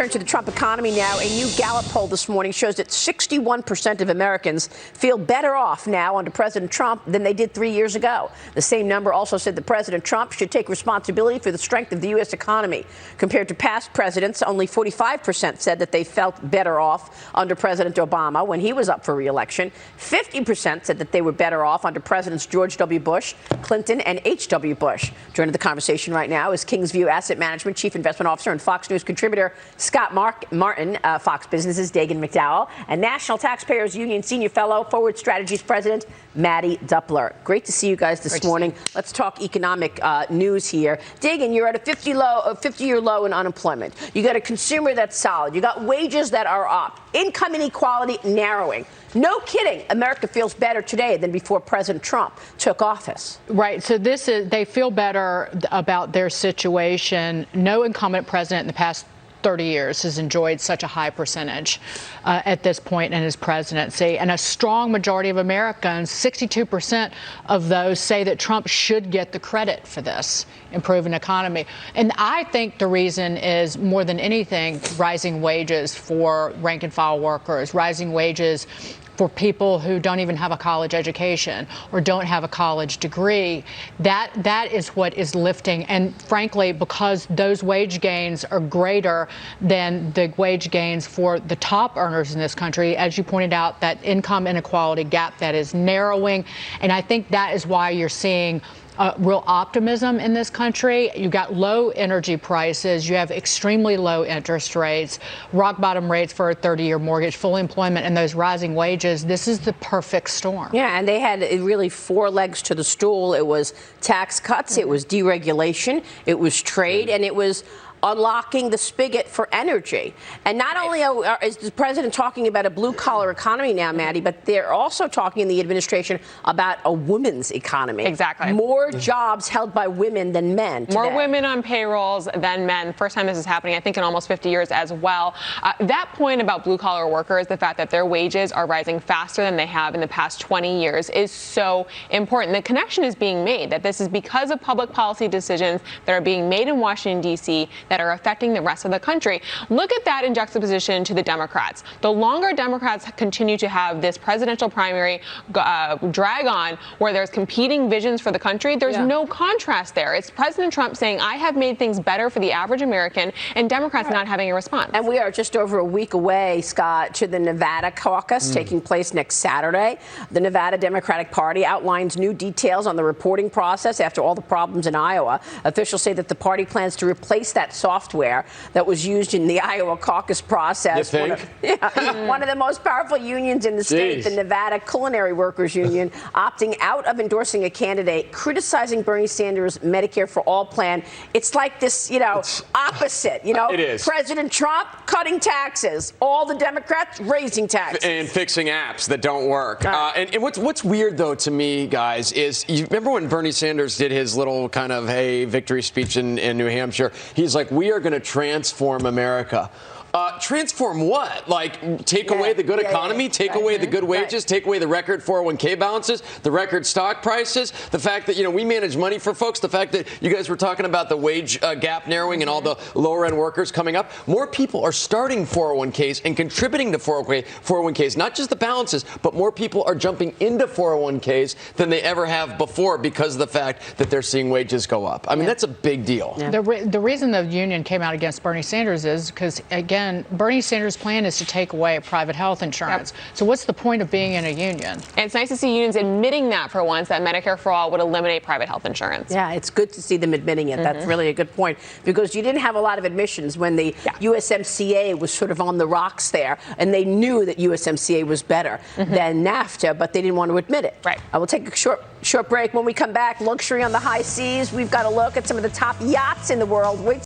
turn to the Trump economy now. A new Gallup poll this morning shows that 61% of Americans feel better off now under President Trump than they did 3 years ago. The same number also said that President Trump should take responsibility for the strength of the U.S. economy. Compared to past presidents, only 45% said that they felt better off under President Obama when he was up for re-election. 50% said that they were better off under Presidents George W. Bush, Clinton, and H.W. Bush. Joining the conversation right now is Kingsview Asset Management Chief Investment Officer and Fox News contributor Scott Martin, Fox Business's Dagan McDowell, and National Taxpayers Union Senior Fellow, Forward Strategies President Mattie Duppler. Great to see you guys this morning. Let's talk economic news here. Dagan, you're at a 50-year low in unemployment. You got a consumer that's solid. You got wages that are up. Income inequality narrowing. No kidding. America feels better today than before President Trump took office. Right. So they feel better about their situation. No incumbent president in the past 30 years has enjoyed such a high percentage at this point in his presidency. And a strong majority of Americans, 62% of those, say that Trump should get the credit for this improving economy. And I think the reason is, more than anything, rising wages for rank and file workers, rising wages for people who don't even have a college education or don't have a college degree. That is what is lifting. And frankly, because those wage gains are greater than the wage gains for the top earners in this country, as you pointed out, that income inequality gap that is narrowing. And I think that is why you're seeing real optimism in this country. You've got low energy prices. You have extremely low interest rates, rock bottom rates for a 30-year mortgage, full employment, and those rising wages. This is the perfect storm. Yeah, and they had really four legs to the stool. It was tax cuts, it was deregulation, it was trade, and it was unlocking the spigot for energy. And not only is the president talking about a blue-collar economy now, Mattie, but they're also talking in the administration about a women's economy. Exactly. More jobs held by women than men today. More women on payrolls than men. First time this is happening, I think, in almost 50 years as well. That point about blue-collar workers, the fact that their wages are rising faster than they have in the past 20 years, is so important. The connection is being made that this is because of public policy decisions that are being made in Washington, D.C., that are affecting the rest of the country. Look at that in juxtaposition to the Democrats. The longer Democrats continue to have this presidential primary drag on, where there's competing visions for the country, there's no contrast there. It's President Trump saying, I have made things better for the average American, and Democrats not having a response. And we are just over a week away, Scott, to the Nevada caucus taking place next Saturday. The Nevada Democratic Party outlines new details on the reporting process after all the problems in Iowa. Officials say that the party plans to replace that software that was used in the Iowa caucus process. You think? One of the most powerful unions in the state, the Nevada Culinary Workers Union, opting out of endorsing a candidate, criticizing Bernie Sanders' Medicare for All plan. It's like this, opposite. It is. President Trump cutting taxes, all the Democrats raising taxes. And fixing apps that don't work. And what's weird, though, to me, guys, is you remember when Bernie Sanders did his little kind of, victory speech in New Hampshire? He's like, we are going to transform America. Transform what? Like, take away the good economy, take away the good wages, take away the record 401k balances, the record stock prices, the fact that, we manage money for folks, the fact that you guys were talking about the wage gap narrowing and all the lower-end workers coming up. More people are starting 401ks and contributing to 401ks, not just the balances, but more people are jumping into 401ks than they ever have before because of the fact that they're seeing wages go up. I mean, that's a big deal. Yeah. The reason the union came out against Bernie Sanders is because, again, Bernie Sanders' plan is to take away private health insurance. So what's the point of being in a union? And it's nice to see unions admitting that for once, that Medicare for All would eliminate private health insurance. Yeah, it's good to see them admitting it. That's really a good point, because you didn't have a lot of admissions when the USMCA was sort of on the rocks there, and they knew that USMCA was better than NAFTA, but they didn't want to admit it. Right. I will take a short break. When we come back, luxury on the high seas. We've got a look at some of the top yachts in the world. Wait